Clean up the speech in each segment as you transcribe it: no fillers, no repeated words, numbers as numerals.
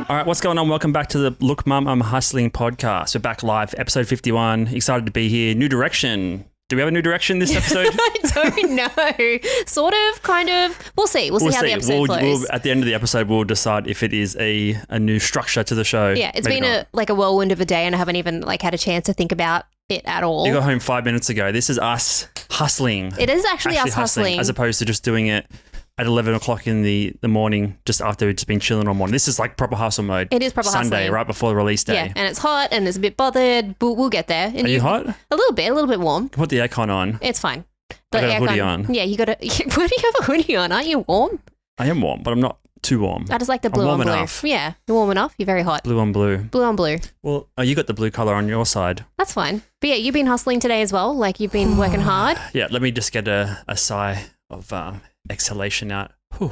All right, what's going on? Welcome back to the Look Mum, I'm Hustling podcast. We're back live, episode 51. Excited to be here. New direction. Do we have a new direction this episode? I don't know. Sort of, kind of. We'll see. We'll see how the episode flows. At the end of the episode, we'll decide if it is a new structure to the show. Yeah, it's been a whirlwind of a day and I haven't even had a chance to think about it at all. You got home 5 minutes ago. This is us hustling. It is actually us hustling. As opposed to just doing it at 11 o'clock in the morning just after we've just been chilling on morning. This is like proper hustle mode. It is proper hustling. Sunday, right before the release day. Yeah, and it's hot and it's a bit bothered, but we'll get there. And Are you hot? A little bit warm. Put the aircon on. It's fine. I got a hoodie on. Yeah, you got to... Why do you have a hoodie on? Aren't you warm? I am warm, but I'm not too warm. I just like the blue on blue. Enough. Yeah, you're warm enough. You're very hot. Blue on blue. Blue on blue. Well, you got the blue colour on your side. That's fine. But yeah, you've been hustling today as well. Like you've been working hard. Yeah, let me just get a sigh of exhalation out. Whew.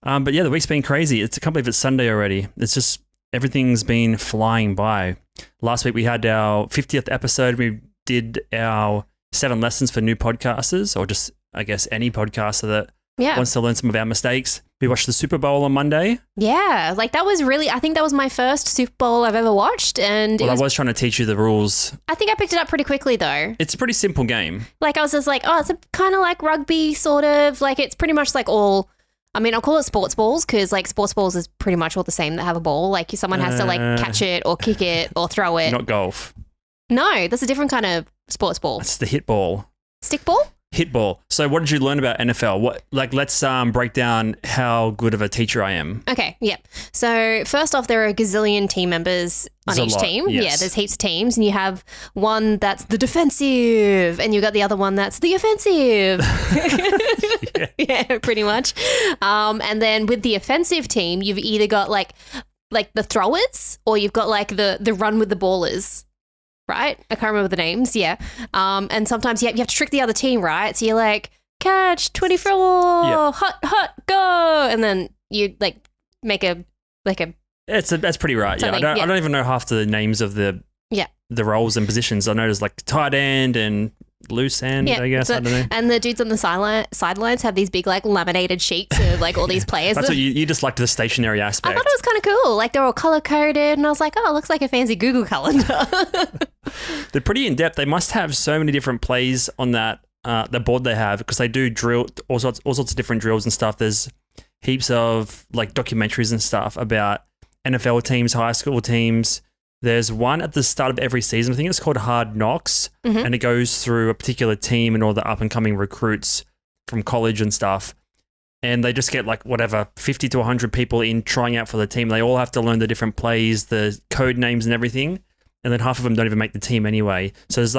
But yeah, the week's been crazy. I can't believe it's Sunday already. It's just everything's been flying by. Last week we had our 50th episode. We did our 7 lessons for new podcasters, or just I guess any podcaster that wants to learn some of our mistakes. We watched the Super Bowl on Monday. Yeah, that was really, I think that was my first Super Bowl I've ever watched. And I was trying to teach you the rules. I think I picked it up pretty quickly though. It's a pretty simple game. I was just it's kind of like rugby sort of. It's pretty much all, I'll call it sports balls because sports balls is pretty much all the same that have a ball. Someone has to catch it or kick it or throw it. Not golf. No, that's a different kind of sports ball. It's the hit ball. Stick ball? Hit ball. So what did you learn about NFL? Let's break down how good of a teacher I am. Okay, yeah. So first off, there are a gazillion team members on each team. Yes. Yeah, there's heaps of teams and you have one that's the defensive and you got the other one that's the offensive. Yeah, pretty much. And then with the offensive team, you've either got the throwers or you've got the run with the ballers. Right? I can't remember the names. Yeah. And sometimes you have to trick the other team, right? So you're catch 24, hot, go. And then you make a. That's pretty right. Yeah. I don't even know half the names of the roles and positions. I know there's tight end and loose end, I guess. I don't know. And the dudes on the sidelines have these big laminated sheets of all these players. That's what you just liked the stationary aspect. I thought it was kind of cool. They're all color coded and I was it looks like a fancy Google calendar. They're pretty in depth. They must have so many different plays on that the board they have because they do drill all sorts of different drills and stuff. There's heaps of documentaries and stuff about NFL teams, high school teams. There's one at the start of every season. I think it's called Hard Knocks, and it goes through a particular team and all the up-and-coming recruits from college and stuff. And they just get 50 to 100 people in trying out for the team. They all have to learn the different plays, the code names and everything. And then half of them don't even make the team anyway. So there's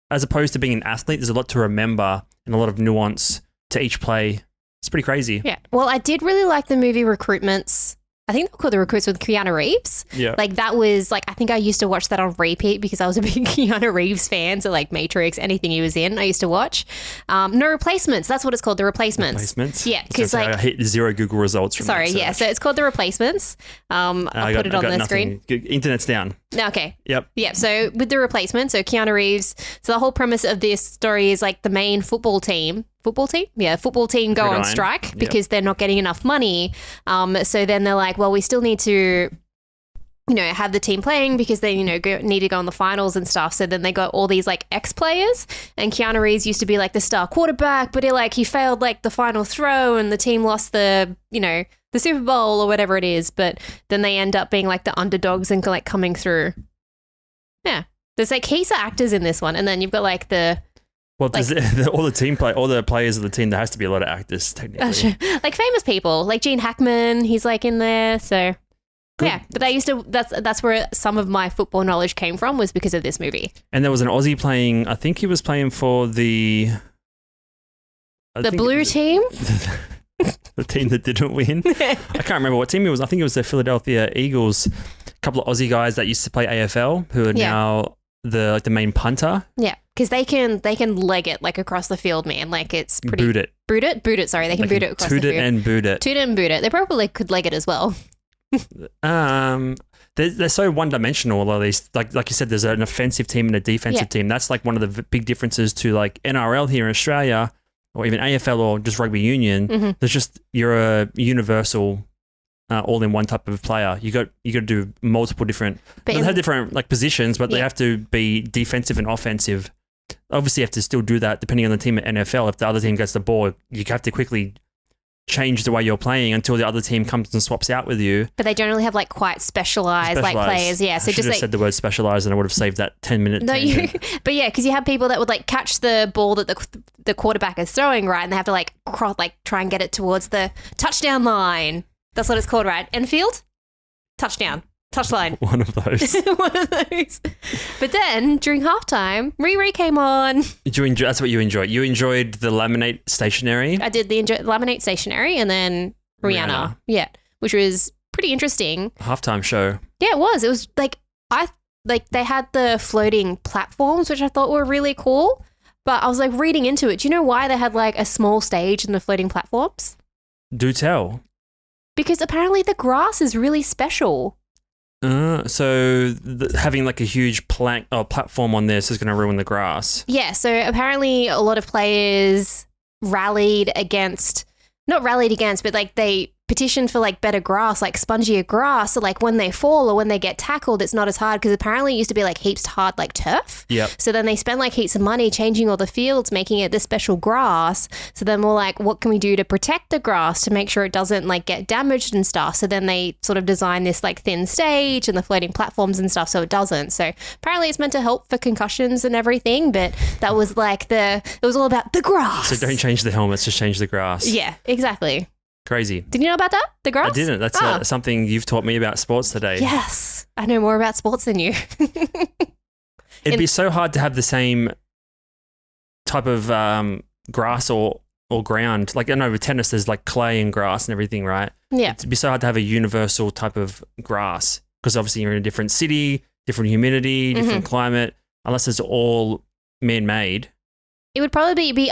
as opposed to being an athlete, there's a lot to remember and a lot of nuance to each play. It's pretty crazy. Yeah. Well, I did really like the movie Recruitments. I think they're called The Recruits with Keanu Reeves. Yeah. That was I think I used to watch that on repeat because I was a big Keanu Reeves fan. So Matrix, anything he was in, I used to watch. No Replacements. That's what it's called. The Replacements. Yeah. Because I hit 0 Google results from Sorry. Yeah. So it's called The Replacements. I'll put it on the screen. Internet's down. Okay. Yep. Yeah. So with The Replacement, so Keanu Reeves. So the whole premise of this story is the main football team go on strike because they're not getting enough money. So then they're well, we still need to, have the team playing because they, need to go on the finals and stuff. So then they got all these ex-players and Keanu Reeves used to be the star quarterback, but he failed the final throw and the team lost the Super Bowl or whatever it is. But then they end up being the underdogs and coming through. Yeah. There's heaps of actors in this one. And then you've got the... Well, all the players of the team, there has to be a lot of actors, technically. Sure. Famous people, Gene Hackman, he's in there, so... Good. Yeah, but that's where some of my football knowledge came from was because of this movie. And there was an Aussie playing, I think he was playing for the blue team? The team that didn't win. I can't remember what team it was. I think it was the Philadelphia Eagles. A couple of Aussie guys that used to play AFL who are now the main punter. Yeah. Because they can leg it across the field, man. It's pretty... Boot it. Boot it, sorry. They can boot it across the field. Toot it and boot it. Toot it and boot it. They probably could leg it as well. They're so one-dimensional, all these. Like you said, there's an offensive team and a defensive team. That's one of the big differences to NRL here in Australia or even AFL or just rugby union. Mm-hmm. You're a universal all in one type of player. You got to do multiple different. They have different like positions, but they have to be defensive and offensive. Obviously, you have to still do that depending on the team at NFL. If the other team gets the ball, you have to quickly change the way you're playing until the other team comes and swaps out with you. But they generally have like quite specialized. Like players. Yeah. So I should have said the word specialized and I would have saved that 10-minute tangent. But yeah, because you have people that would like catch the ball that the quarterback is throwing, right? And they have to like try and get it towards the touchdown line. That's what it's called, right? Infield? Touchdown. Touchline. One of those. One of those. But then during halftime, Riri came on. That's what you enjoyed. You enjoyed the laminate stationery. I did laminate stationery and then Rihanna. Yeah, which was pretty interesting. Halftime show. Yeah, it was. It was like they had the floating platforms, which I thought were really cool. But I was like reading into it. Do you know why they had like a small stage in the floating platforms? Do tell. Because apparently the grass is really special. So having like a huge plank or platform on this is going to ruin the grass. Yeah, so apparently a lot of players not rallied against, but like they petitioned for like better grass, like spongier grass. So like when they fall or when they get tackled, it's not as hard because apparently it used to be like heaps hard like turf. Yep. So then they spent like heaps of money changing all the fields, making it this special grass. So then we're like, what can we do to protect the grass to make sure it doesn't like get damaged and stuff? So then they sort of designed this like thin stage and the floating platforms and stuff so it doesn't. So apparently it's meant to help for concussions and everything, but that was like it was all about the grass. So don't change the helmets, just change the grass. Yeah, exactly. Crazy. Did you know about that? The grass? I didn't. That's something you've taught me about sports today. Yes. I know more about sports than you. It'd be so hard to have the same type of grass or ground. Like I know with tennis there's like clay and grass and everything, right? Yeah. It'd be so hard to have a universal type of grass because obviously you're in a different city, different humidity, different climate, unless it's all man-made. It would probably be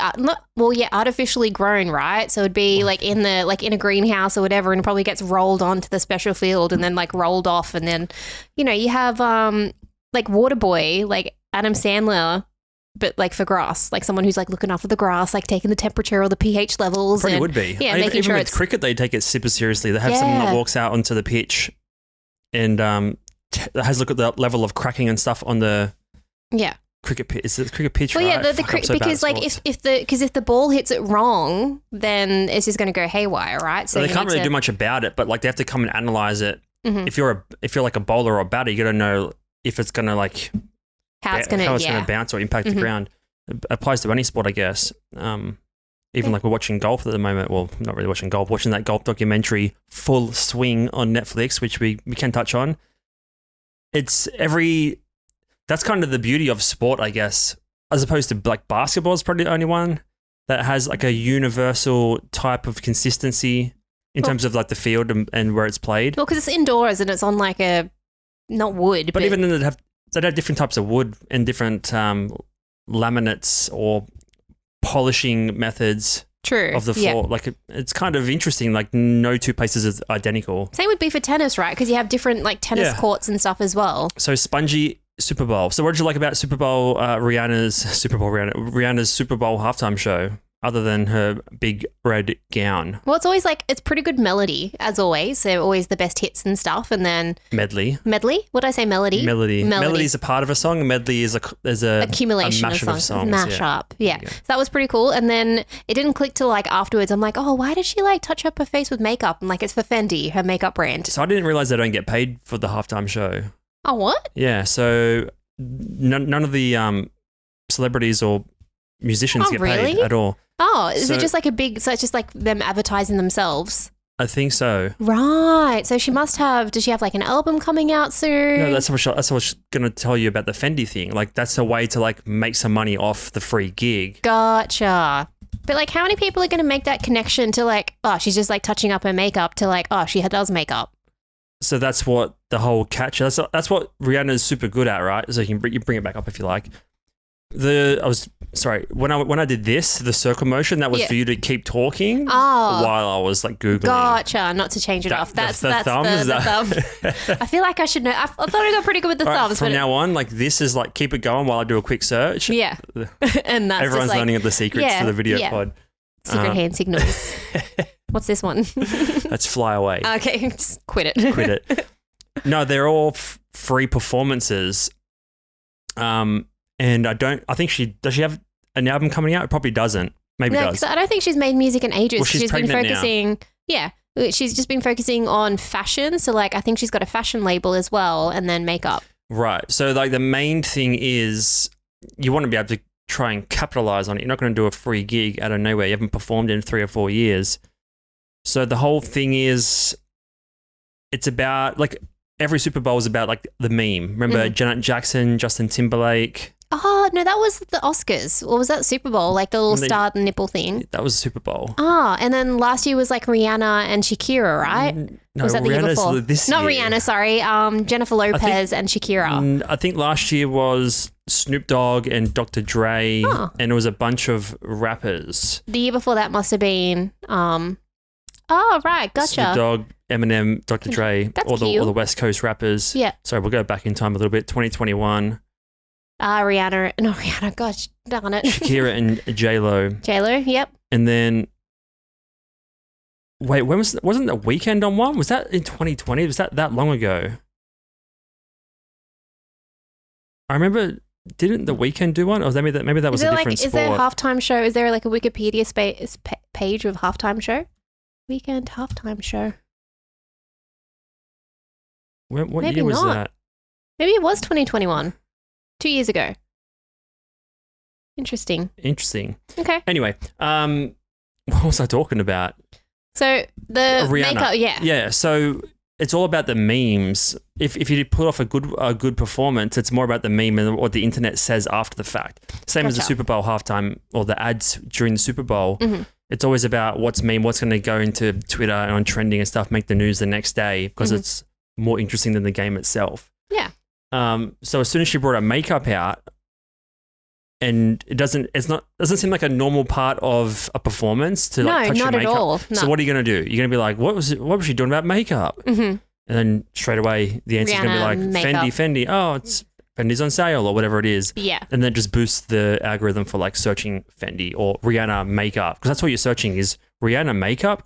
artificially grown, right? So it'd be like in a greenhouse or whatever, and it probably gets rolled onto the special field and then like rolled off, and then you have like Waterboy, like Adam Sandler, but like for grass, like someone who's like looking after the grass, like taking the temperature or the pH levels. Probably would be. Yeah, making sure with cricket they take it super seriously. They have someone that walks out onto the pitch and has a look at the level of cracking and stuff on the cricket pitch. Is it cricket pitch? Well, right? yeah, because like if the ball hits it wrong, then it's just going to go haywire, right? So they can't really do much about it, but like they have to come and analyze it. Mm-hmm. If you're like a bowler or a batter, you got to know if it's going to like how it's going to bounce or impact the ground. It applies to any sport, I guess. Even like we're watching golf at the moment. Well, not really watching golf. Watching that golf documentary, Full Swing on Netflix, which we can touch on. That's kind of the beauty of sport, I guess, as opposed to like basketball is probably the only one that has like a universal type of consistency in terms of like the field and where it's played. Well, because it's indoors and it's on like not wood. But even then they'd have different types of wood and different laminates or polishing methods. True. Of the floor. Yeah. Like it's kind of interesting, like no two places are identical. Same would be for tennis, right? Because you have different like tennis courts and stuff as well. So spongy Super Bowl. So what did you like about Rihanna's Super Bowl halftime show, other than her big red gown? Well, it's always like, it's pretty good melody, as always. So always the best hits and stuff. And then medley. What did I say? Melody. Melody is a part of a song. And medley is a accumulation of songs. Mash up. Yeah. So that was pretty cool. And then it didn't click till like afterwards. I'm like, oh, why did she like touch up her face with makeup? I'm like, it's for Fendi, her makeup brand. So I didn't realize they don't get paid for the halftime show. Oh, what? Yeah, so none of the celebrities or musicians get paid at all. Oh, is it just like so it's just like them advertising themselves? I think so. Right. So she must have, does she have like an album coming out soon? No, that's what I was going to tell you about the Fendi thing. Like that's a way to like make some money off the free gig. Gotcha. But like how many people are going to make that connection to like, oh, she's just like touching up her makeup to like, oh, she does makeup? So that's what the whole catch. That's what Rihanna's super good at, right? So you bring it back up if you like. When I did this, the circle motion, that was for you to keep talking while I was like Googling. Gotcha, not to change it off. That's the thumb. I feel like I should know. I thought I got pretty good with the thumbs. From now on, like this is like keep it going while I do a quick search. Yeah, and that's everyone's just, like, learning the secrets to the video pod. Secret hand signals. What's this one? That's Fly Away. Okay, just quit it. Quit it. No, they're all free performances. And I think does she have an album coming out? It probably doesn't. Maybe No, does. 'cause I don't think she's made music in ages. Well, she's been pregnant focusing. Yeah, she's just been focusing on fashion. So like, I think she's got a fashion label as well, and then makeup. Right. So like the main thing is you want to be able to try and capitalize on it. You're not going to do a free gig out of nowhere. You haven't performed in 3 or 4 years. So the whole thing is, it's about like every Super Bowl is about like the meme. Remember Janet Jackson, Justin Timberlake? Oh, no, that was the Oscars. Or was that Super Bowl? Like the little star nipple thing? That was the Super Bowl. Oh, and then last year was like Rihanna and Shakira, right? No, was that the year before? This Not year. Rihanna, sorry. Jennifer Lopez and Shakira. I think last year was Snoop Dogg and Dr. Dre, and it was a bunch of rappers. The year before that must have been, oh, right, gotcha. Snoop Dogg, Eminem, Dr. Dre, That's all cute. the West Coast rappers. Yeah. Sorry, we'll go back in time a little bit. 2021. Rihanna, gosh, darn it. Shakira and J-Lo. J-Lo, yep. And then, wait, wasn't the Weekend on one? Was that in 2020? Was that long ago? I remember, didn't the Weekend do one? Or maybe that was a different sport. Is there a halftime show? Is there like a Wikipedia page of halftime show? Weekend halftime show. What Maybe year was not. that? Maybe it was 2021. 2 years ago. Interesting. Okay. Anyway, what was I talking about? So the Rihanna. makeup, yeah. Yeah, so it's all about the memes. If you put off a good performance, it's more about the meme and what the internet says after the fact. Same as the Gotcha. Super Bowl halftime or the ads during the Super Bowl. It's always about what's meme, what's going to go into Twitter and on trending and stuff, make the news the next day because it's more interesting than the game itself. Yeah. So as soon as she brought her makeup out, and it doesn't seem like a normal part of a performance to like touch your not at makeup. all. No. So what are you going to do? You're going to be like, what was she doing about makeup? Mm-hmm. And then straight away the answer's going to be like makeup. Fendi. Oh, it's Fendi's on sale or whatever it is. Yeah. And then just boosts the algorithm for like searching Fendi or Rihanna makeup because that's what you're searching is Rihanna makeup ?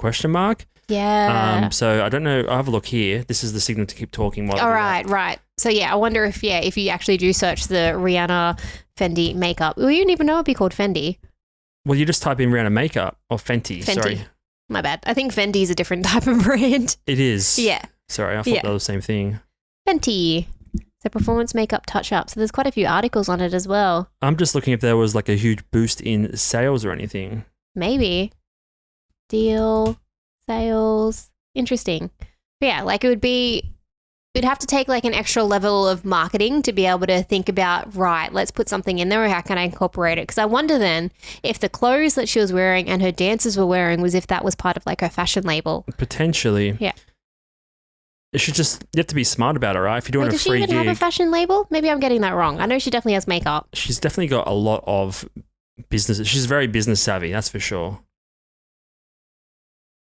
Yeah. So I don't know. I'll have a look here. This is the signal to keep talking while. All right. So yeah, I wonder if you actually do search the Rihanna Fendi makeup. Well, you didn't even know it'd be called Fendi. Well, you just type in Rihanna makeup or Fenty. Sorry. My bad. I think Fendi's a different type of brand. It is. Yeah. Sorry, I thought they were the same thing. Fenty. So performance makeup touch up. So there's quite a few articles on it as well. I'm just looking if there was like a huge boost in sales or anything. Maybe. Deal, sales. Interesting. But yeah, like we'd have to take like an extra level of marketing to be able to think about, right, let's put something in there or how can I incorporate it? Because I wonder then if the clothes that she was wearing and her dancers were wearing was if that was part of like her fashion label. Potentially. Yeah. It should just, you have to be smart about it, right? If you're doing Does a she free even have a gig, fashion label? Maybe I'm getting that wrong. I know she definitely has makeup. she's definitely got a lot of business. She's very business savvy, that's for sure.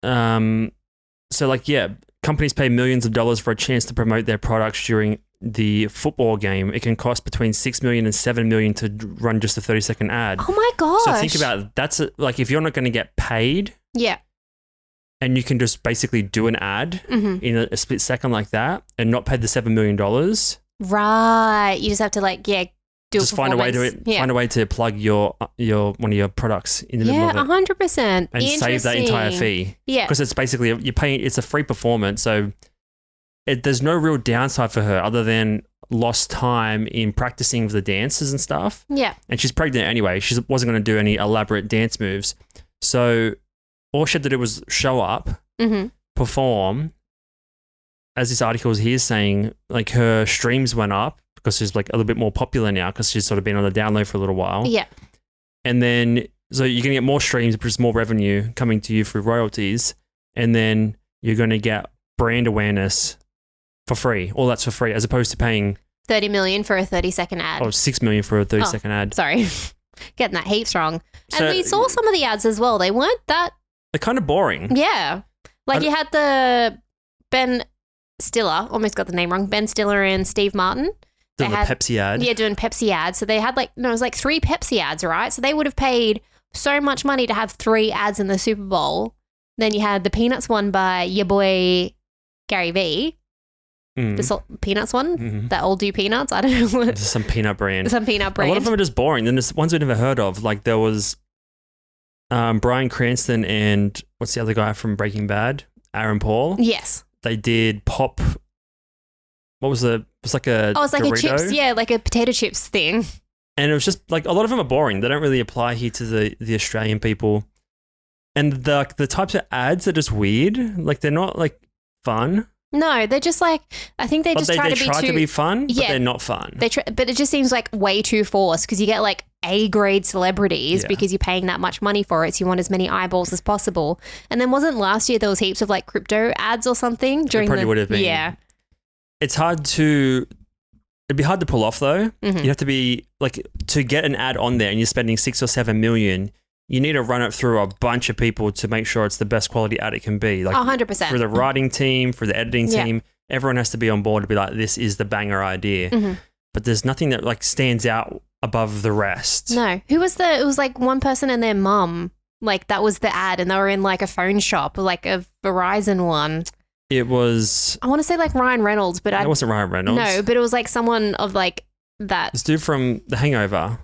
So like, yeah, companies pay millions of dollars for a chance to promote their products during the football game. It can cost between $6 million and $7 million to run just a 30-second ad. Oh my gosh. So think about it. That's like if you're not going to get paid, Yeah. and you can just basically do an ad in a split second like that and not pay the $7 million. Right. You just have to like, do Just a find a way to performance. find a way to plug your one of your products in the middle of it 100%. and save that entire fee. Yeah. Because it's basically you're paying. It's a free performance, so there's no real downside for her other than lost time in practicing the dances and stuff. Yeah. And she's pregnant anyway. She wasn't going to do any elaborate dance moves, so all she had to do was show up, perform. As this article is here saying, like her streams went up because she's like a little bit more popular now because she's sort of been on the download for a little while. Yeah. And then, so you're going to get more streams, which is more revenue coming to you through royalties. And then you're going to get brand awareness for free. All that's for free, as opposed to paying 30 million for a 30-second ad. $6 million for a 30-second ad. Sorry. Getting that heaps wrong. So- And we saw some of the ads as well. They weren't that, They're kind of boring. yeah. Like you had the Ben Stiller, almost got the name wrong, Ben Stiller and Steve Martin. Doing the had- Pepsi ad. Yeah, doing Pepsi ads. So they had it was like 3 Pepsi ads, right? So they would have paid so much money to have 3 ads in the Super Bowl. Then you had the Peanuts one by your boy Gary Vee. The Peanuts one that all do peanuts. I don't know what. Some peanut brand. Some peanut brand. A lot of them are just boring. Then there's ones we've never heard of. Like there was Bryan Cranston and what's the other guy from Breaking Bad? Aaron Paul. Yes. They did pop. What was it? It was like a it's like Dorito. a chips. Yeah, like a potato chips thing. And it was just like a lot of them are boring. They don't really apply here to the Australian people. And the types of ads are just weird. Like they're not like fun. No, they're just like, I think they just try to be fun, but they're not fun. But it just seems like way too forced because you get like A-grade celebrities because you're paying that much money for it. So you want as many eyeballs as possible. And then wasn't last year there was heaps of like crypto ads or something during probably would have been. Yeah. It'd be hard to pull off though. You have to be like, to get an ad on there and you're spending 6 or 7 million, you need to run it through a bunch of people to make sure it's the best quality ad it can be. Like 100%. For the writing team, for the editing team, everyone has to be on board to be like, this is the banger idea. But there's nothing that like stands out above the rest. No. It was like one person and their mum. Like that was the ad and they were in like a phone shop, like a Verizon one. It was... I want to say like Ryan Reynolds, but it wasn't Ryan Reynolds. No, but it was like someone of like that. This dude from The Hangover.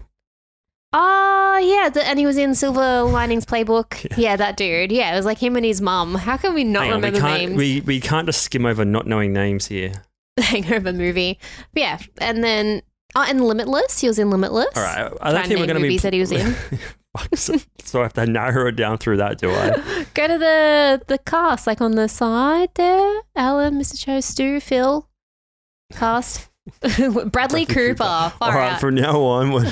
Oh, yeah. And he was in Silver Linings Playbook. Yeah, that dude. Yeah, it was like him and his mum. How can we not remember names? We can't just skim over not knowing names here. The Hangover movie. But yeah, and then... and Limitless. He was in Limitless. All right. I don't think we're going to be... movies that he was in. So I have to narrow it down through that, do I? Go to the cast, like on the side there. Alan, Mr. Cho, Stu, Phil. Cast. Bradley Cooper. All right, from now on...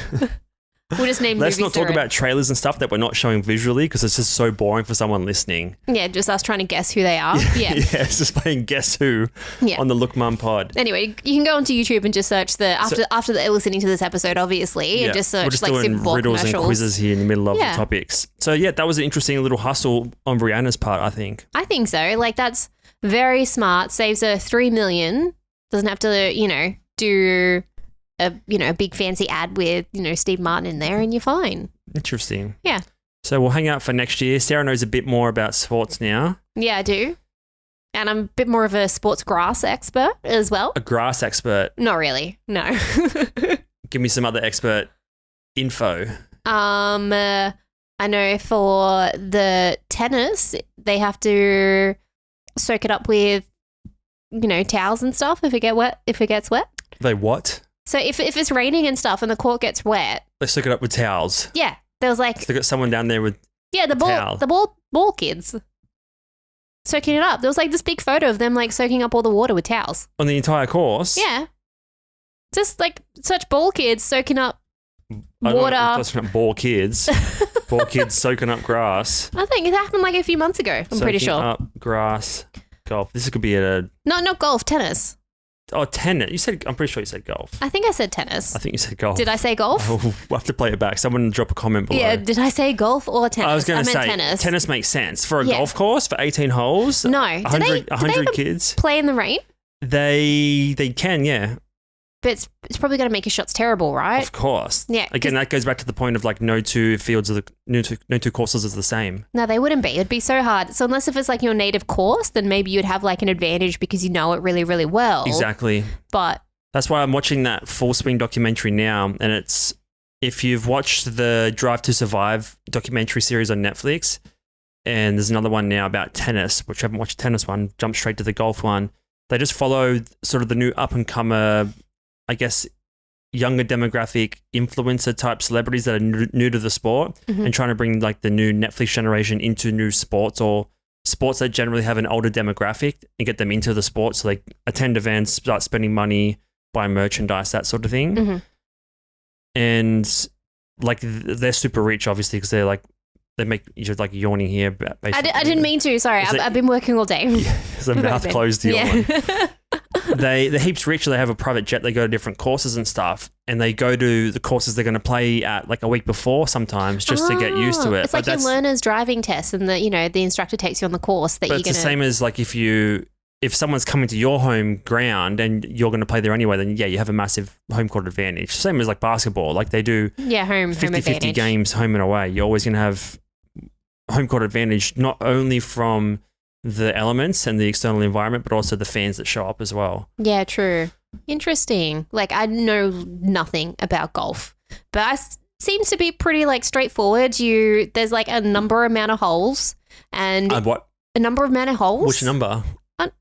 We'll just name Let's movies not talk about trailers and stuff that we're not showing visually because it's just so boring for someone listening. Yeah, just us trying to guess who they are. Yeah, it's just playing Guess Who on the Look Mum pod. Anyway, you can go onto YouTube and just search after listening to this episode, obviously, and just search we're just like doing Super Bowl riddles and quizzes here in the middle of the topics. So yeah, that was an interesting little hustle on Rihanna's part, I think. I think so. Like that's very smart. Saves her $3 million. Doesn't have to, do a big fancy ad with, Steve Martin in there and you're fine. Interesting. Yeah. So we'll hang out for next year. Sarah knows a bit more about sports now. Yeah, I do. And I'm a bit more of a sports grass expert as well. A grass expert? Not really. No. Give me some other expert info. I know for the tennis, they have to soak it up with, towels and stuff if it gets wet. They what? So if it's raining and stuff and the court gets wet, they soak it up with towels. Yeah, there was like so they got someone down there with the ball kids soaking it up. There was like this big photo of them like soaking up all the water with towels on the entire course. Yeah, just like such ball kids soaking up water. Ball kids, ball kids soaking up grass. I think it happened like a few months ago. I'm pretty sure. Up grass, golf. This could be not golf, tennis. Oh, tennis. I'm pretty sure you said golf. I think I said tennis. I think you said golf. Did I say golf? Oh, we'll have to play it back. Someone drop a comment below. Yeah, did I say golf or tennis? I was going to say tennis. Tennis makes sense. For a golf course, for 18 holes, no. 100 kids. Play in the rain? They can, yeah. But it's probably going to make your shots terrible, right? Of course. Yeah. Again, that goes back to the point of like no two courses is the same. No, they wouldn't be. It'd be so hard. So unless if it's like your native course, then maybe you'd have like an advantage because you know it really, really well. Exactly. But that's why I'm watching that Full Swing documentary now. And it's, if you've watched the Drive to Survive documentary series on Netflix, and there's another one now about tennis, which I haven't watched the tennis one, jump straight to the golf one. They just follow sort of the new up-and-comer, I guess, younger demographic influencer type celebrities that are new to the sport and trying to bring like the new Netflix generation into new sports or sports that generally have an older demographic and get them into the sport. So they attend events, start spending money, buy merchandise, that sort of thing. And like they're super rich, obviously, because they're like, they make you're like yawning here. Basically. I didn't mean to. Sorry, I've been working all day. It's a mouth closed yawn. They're heaps rich. They have a private jet. They go to different courses and stuff, and they go to the courses they're going to play at like a week before sometimes just to get used to it. It's like your learner's driving test, and the instructor takes you on the course that you're going to. It's the same as like if someone's coming to your home ground and you're going to play there anyway, then yeah, you have a massive home court advantage. Same as like basketball, like they do. Yeah, home 50-50 advantage. games home and away. You're always going to have home court advantage, not only from the elements and the external environment, but also the fans that show up as well. Yeah, true. Interesting. Like, I know nothing about golf, but seems to be pretty like straightforward. There's like a number amount of holes and What? A number amount of holes. Which number?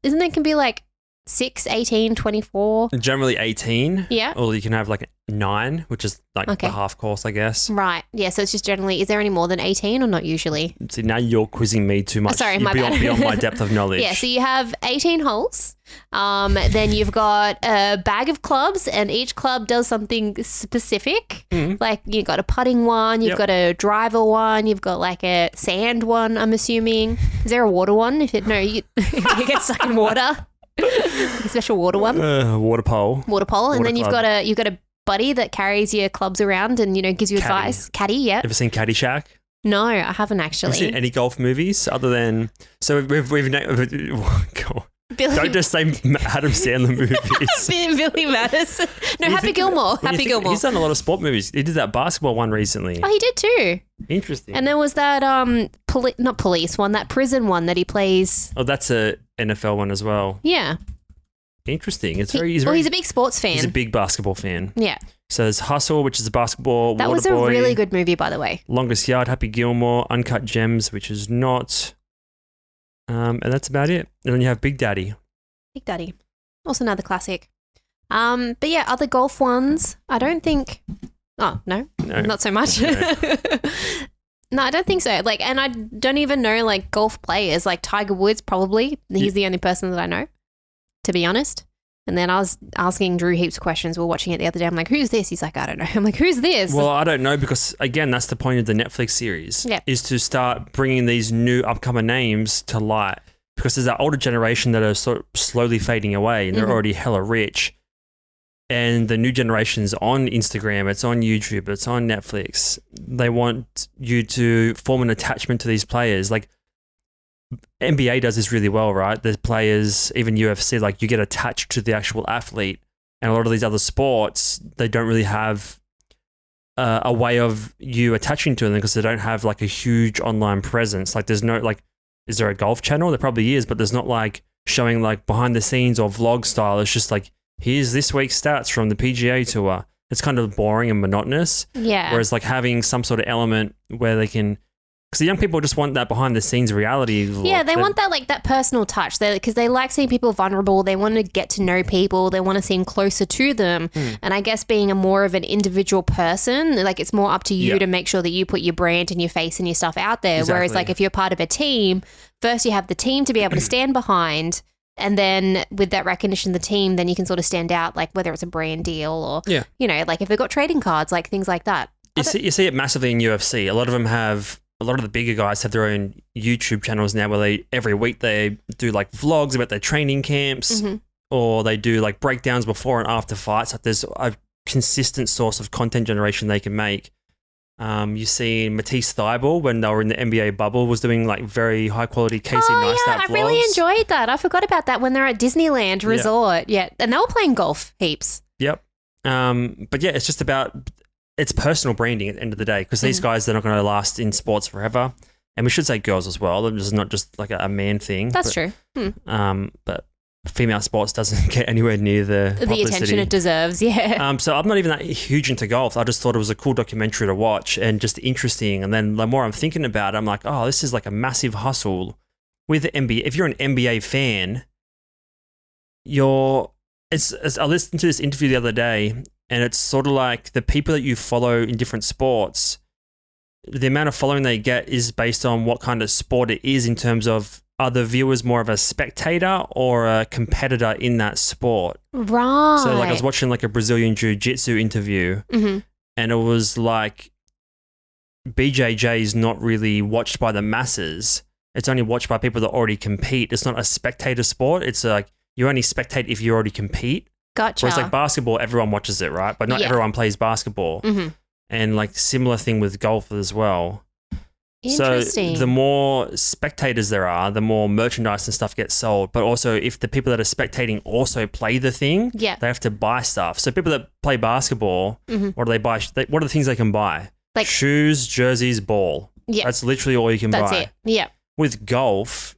Isn't it can be like 6, 18, 24? Generally 18. Yeah. Or you can have like 9, which is like the half course, I guess. Right. Yeah. So it's just generally, is there any more than 18 or not usually? See, now you're quizzing me too much. Oh, sorry, you're my bad. beyond my depth of knowledge. Yeah. So you have 18 holes. Then you've got a bag of clubs and each club does something specific. Like you've got a putting one, you've got a driver one, you've got like a sand one, I'm assuming. Is there a water one? You get stuck in water. A special water one. Water pole. And then you've got a buddy that carries your clubs around and gives you advice. Caddy, yeah. Ever seen Caddyshack? No, I haven't actually. Have you seen any golf movies other than we've God. Don't just say Adam Sandler movies. Billy Madison. No, Happy Gilmore. Happy Gilmore. He's done a lot of sport movies. He did that basketball one recently. Oh, he did too. Interesting. And there was that not police one, that prison one that he plays. Oh, that's a NFL one as well. Yeah. Interesting. He's a big sports fan. He's a big basketball fan. Yeah. So there's Hustle, which is a basketball. That was a really good movie, by the way. Longest Yard, Happy Gilmore, Uncut Gems, which is not. And that's about it. And then you have Big Daddy. Big Daddy. Also another classic. But yeah, other golf ones, I don't think. Oh, no. Not so much. Okay. No, I don't think so. Like, and I don't even know like golf players. Like Tiger Woods, probably. He's the only person that I know, to be honest. And then I was asking Drew heaps of questions. We were watching it the other day. I'm like, who's this? He's like, I don't know. I'm like, who's this? Well, I don't know because, again, that's the point of the Netflix series is to start bringing these new upcoming names to light because there's that older generation that are sort of slowly fading away and they're already hella rich. And the new generation's on Instagram, it's on YouTube, it's on Netflix. They want you to form an attachment to these players. Like NBA does this really well, right? The players, even UFC, like you get attached to the actual athlete. And a lot of these other sports, they don't really have a way of you attaching to them because they don't have like a huge online presence. Like there's no like, is there a golf channel? There probably is, but there's not like showing like behind the scenes or vlog style. It's just like, here's this week's stats from the PGA Tour. It's kind of boring and monotonous. Yeah. Whereas like having some sort of element where they can, because the young people just want that behind the scenes reality. Yeah, they want that like that personal touch. Because they like seeing people vulnerable. They want to get to know people. They want to seem closer to them. And I guess being a more of an individual person, like it's more up to you to make sure that you put your brand and your face and your stuff out there. Exactly. Whereas like if you're part of a team, first you have the team to be able to stand behind. And then with that recognition of the team, then you can sort of stand out, like whether it's a brand deal or, like if they've got trading cards, like things like that. You see it massively in UFC. A lot of the bigger guys have their own YouTube channels now where every week they do like vlogs about their training camps or they do like breakdowns before and after fights. Like there's a consistent source of content generation they can make. You see Matisse Thybulle when they were in the NBA bubble was doing like very high quality Casey Neistat vlogs. I really enjoyed that. I forgot about that when they're at Disneyland Resort. Yeah. And they were playing golf heaps. Yep. But yeah, it's just about it's personal branding at the end of the day because these guys, they're not going to last in sports forever. And we should say girls as well. It's not just like a man thing. That's true. But female sports doesn't get anywhere near the attention it deserves. Yeah. So I'm not even that huge into golf. I just thought it was a cool documentary to watch and just interesting. And then the more I'm thinking about it, I'm like, oh, this is like a massive hustle with the NBA. If you're an NBA fan, I listened to this interview the other day, and it's sort of like the people that you follow in different sports, the amount of following they get is based on what kind of sport it is in terms of are the viewers more of a spectator or a competitor in that sport? Right. So like I was watching like a Brazilian jiu-jitsu interview and it was like BJJ is not really watched by the masses. It's only watched by people that already compete. It's not a spectator sport. It's like you only spectate if you already compete. Gotcha. Whereas like basketball, everyone watches it, right? But not everyone plays basketball. And like similar thing with golf as well. Interesting. So the more spectators there are, the more merchandise and stuff gets sold. But also if the people that are spectating also play the thing, they have to buy stuff. So people that play basketball, what do they buy? What are the things they can buy? Like shoes, jerseys, ball. Yeah. That's literally all you can buy. That's it. Yeah. With golf,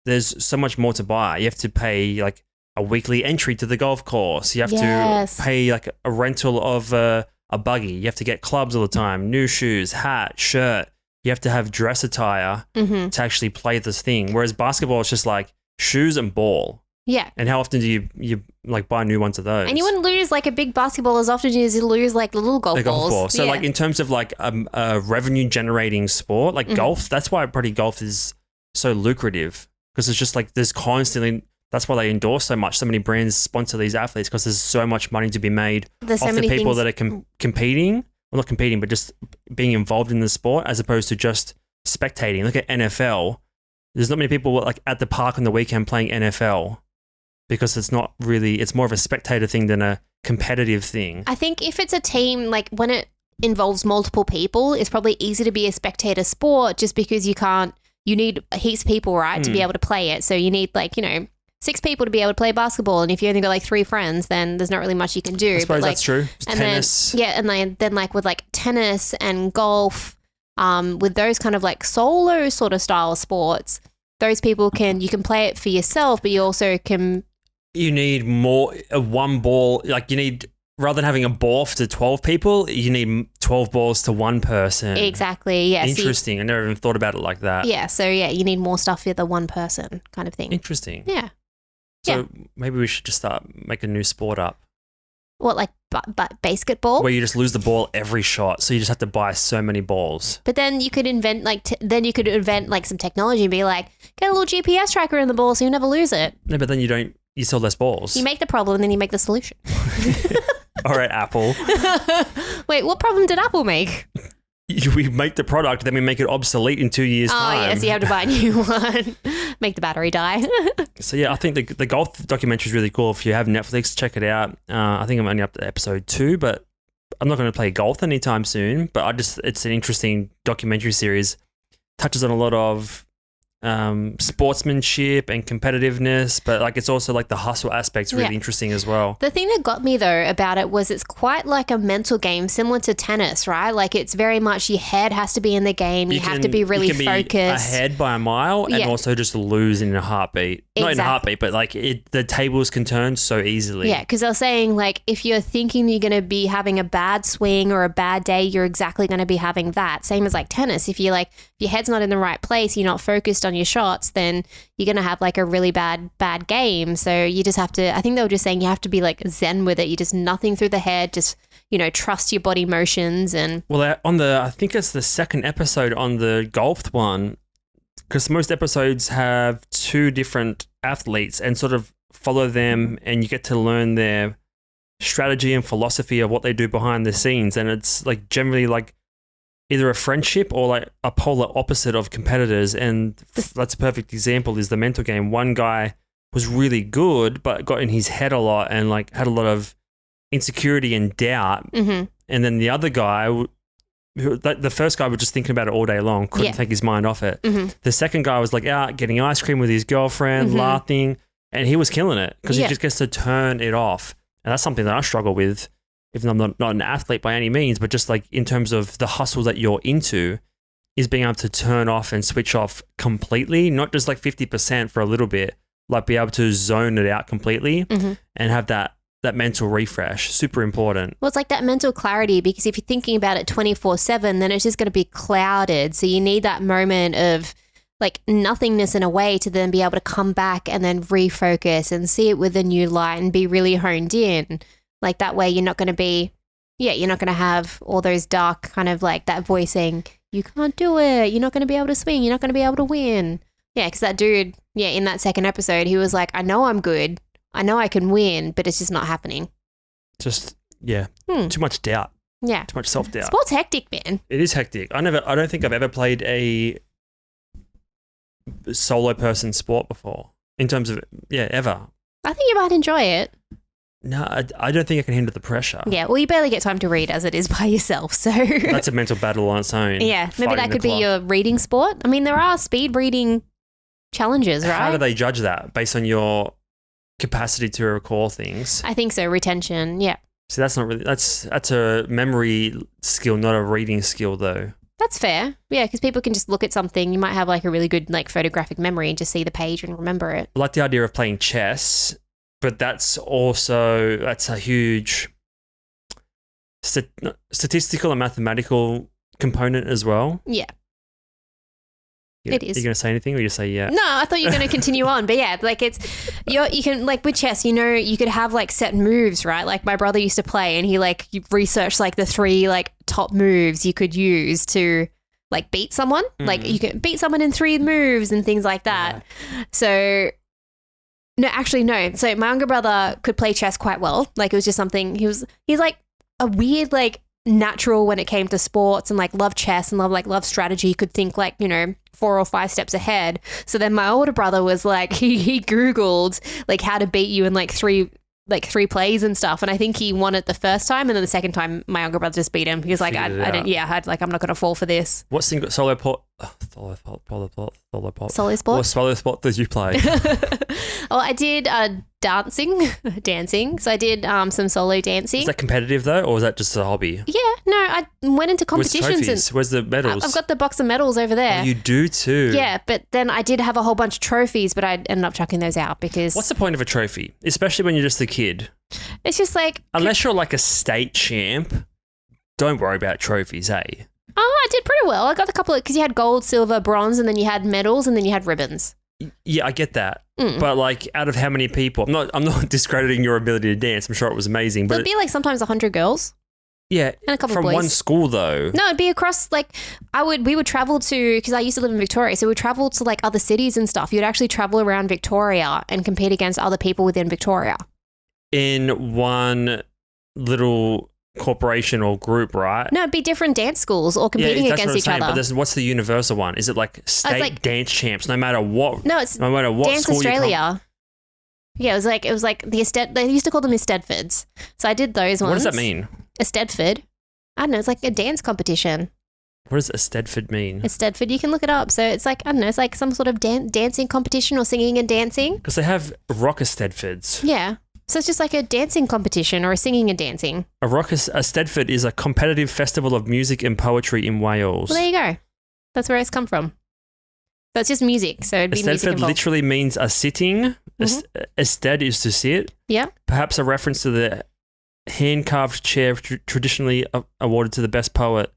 there's so much more to buy. You have to pay like a weekly entry to the golf course. You have to pay like a rental of a buggy. You have to get clubs all the time, new shoes, hat, shirt. You have to have dress attire to actually play this thing. Whereas basketball is just like shoes and ball. Yeah. And how often do you like buy new ones of those? And you wouldn't lose like a big basketball as often as you lose like the little golf balls. So like in terms of like a revenue generating sport, like golf, that's why probably golf is so lucrative, because it's just like there's constantly, that's why they endorse so much. So many brands sponsor these athletes because there's so much money to be made off the people that are competing. Well, not competing, but just being involved in the sport as opposed to just spectating. Look at NFL. There's not many people like at the park on the weekend playing NFL. Because it's not really, it's more of a spectator thing than a competitive thing. I think if it's a team, like when it involves multiple people, it's probably easy to be a spectator sport just because you need heaps of people, right, to be able to play it. So you need like, 6 people to be able to play basketball. And if you only got like 3 friends, then there's not really much you can do. I suppose but, that's true. And tennis. Then like with like tennis and golf, with those kind of like solo sort of style sports, those people you can play it for yourself, but you also can... You need more, one ball, like you need, rather than having a ball to 12 people, you need 12 balls to one person. Exactly, yeah. Interesting. I never even thought about it like that. Yeah, so yeah, you need more stuff for the one person kind of thing. Interesting. Yeah. So maybe we should just make a new sport up. What, like basketball? Where you just lose the ball every shot, so you just have to buy so many balls. But then you could invent like some technology and be like, get a little GPS tracker in the ball so you never lose it. No, but then you sell less balls. You make the problem and then you make the solution. All right, Apple. Wait, what problem did Apple make? We make the product, then we make it obsolete in 2 years' time. Oh, yeah, so you have to buy a new one. Make the battery die. So, yeah, I think the golf documentary is really cool. If you have Netflix, check it out. I think I'm only up to episode 2, but I'm not going to play golf anytime soon. But it's an interesting documentary series. Touches on a lot of sportsmanship and competitiveness, but like it's also like the hustle aspect's really interesting as well. The thing that got me though about it was it's quite like a mental game similar to tennis, right? Like it's very much your head has to be in the game. You have to be really focused. Be ahead by a mile and also just lose in a heartbeat. Not in a heartbeat, but like the tables can turn so easily. Yeah, because I was saying like if you're thinking you're going to be having a bad swing or a bad day, you're exactly going to be having that. Same as like tennis. If your head's not in the right place, you're not focused on your shots, then you're going to have like a really bad game. So you just have to, I think they were just saying you have to be like zen with it. You just nothing through the head, just, trust your body motions. And well, I think it's the second episode on the golf one, because most episodes have 2 different athletes and sort of follow them and you get to learn their strategy and philosophy of what they do behind the scenes. And it's like generally like either a friendship or like a polar opposite of competitors. And that's a perfect example is the mental game. One guy was really good, but got in his head a lot and like had a lot of insecurity and doubt. Mm-hmm. And then the other guy, the first guy was just thinking about it all day long, couldn't take his mind off it. Mm-hmm. The second guy was like out getting ice cream with his girlfriend, laughing, and he was killing it because he just gets to turn it off. And that's something that I struggle with. Even though I'm not an athlete by any means, but just like in terms of the hustle that you're into is being able to turn off and switch off completely, not just like 50% for a little bit, like be able to zone it out completely and have that mental refresh. Super important. Well, it's like that mental clarity because if you're thinking about it 24/7, then it's just going to be clouded. So you need that moment of like nothingness in a way to then be able to come back and then refocus and see it with a new light and be really honed in. Like that way you're not going to have all those dark kind of like that voice saying, you can't do it. You're not going to be able to swing. You're not going to be able to win. Yeah, because that dude, in that second episode, he was like, I know I'm good. I know I can win, but it's just not happening. Just, too much doubt. Yeah. Too much self-doubt. Sport's hectic, man. It is hectic. I don't think I've ever played a solo person sport before in terms of, ever. I think you might enjoy it. No, I don't think I can handle the pressure. Yeah, well, you barely get time to read as it is by yourself, so... That's a mental battle on its own. Yeah, maybe that could be your reading sport. I mean, there are speed reading challenges, right? How do they judge that? Based on your capacity to recall things? I think so, retention, yeah. See, that's not really... That's a memory skill, not a reading skill, though. That's fair. Yeah, because people can just look at something. You might have like a really good like photographic memory and just see the page and remember it. I like the idea of playing chess, but that's a huge statistical and mathematical component as well. Yeah. It is. Are you going to say anything or you say yeah? No, I thought you were going to continue on. But yeah, like you can like with chess, you could have like set moves, right? Like my brother used to play and he like researched like the 3 like top moves you could use to like beat someone. Like you can beat someone in 3 moves and things like that. Yeah. So no, actually no. So my younger brother could play chess quite well. Like it was just something he's like a weird like natural when it came to sports and like love chess and love strategy. He could think like, 4 or 5 steps ahead. So then my older brother was like, he Googled like how to beat you in like three plays and stuff. And I think he won it the first time. And then the second time my younger brother just beat him. He was like, I'm not going to fall for this. What single solo sport did you play? Well, I did dancing. So I did some solo dancing. Is that competitive though, or is that just a hobby? Yeah, no, I went into competitions. Where's the medals? I've got the box of medals over there. Oh, you do too? Yeah, but then I did have a whole bunch of trophies, but I ended up chucking those out because... What's the point of a trophy? Especially when you're just a kid. It's just like... Unless you're like a state champ, don't worry about trophies, eh? Oh, I did pretty well. I got a couple of... Because you had gold, silver, bronze, and then you had medals, and then you had ribbons. Yeah, I get that. But like, out of how many people? I'm not discrediting your ability to dance. I'm sure it was amazing. But it'd be like sometimes 100 girls. Yeah, and a couple from of boys. One school though. No, it'd be across like we would travel to, because I used to live in Victoria, so we'd travel to like other cities and stuff. You'd actually travel around Victoria and compete against other people within Victoria. In one little corporation or group, right? No, it'd be different dance schools all competing against each other. But what's the universal one? Is it like state dance champs? No matter what. No, it's no matter what Dance school Australia. Yeah, it was like the they used to call them Eisteddfods. So I did those ones. What does that mean? Eisteddfod. I don't know. It's like a dance competition. What does Eisteddfod mean? Eisteddfod, you can look it up. So it's like, I don't know, it's like some sort of dancing competition or singing and dancing. Because they have rock Eisteddfods. Yeah. So it's just like a dancing competition or a singing and dancing. A Eisteddfod is a competitive festival of music and poetry in Wales. Well, there you go. That's where it's come from. So it's just music. So it'd be music involved. Literally means a sitting. Eistedd is to sit. Yeah. Perhaps a reference to the hand-carved chair traditionally awarded to the best poet.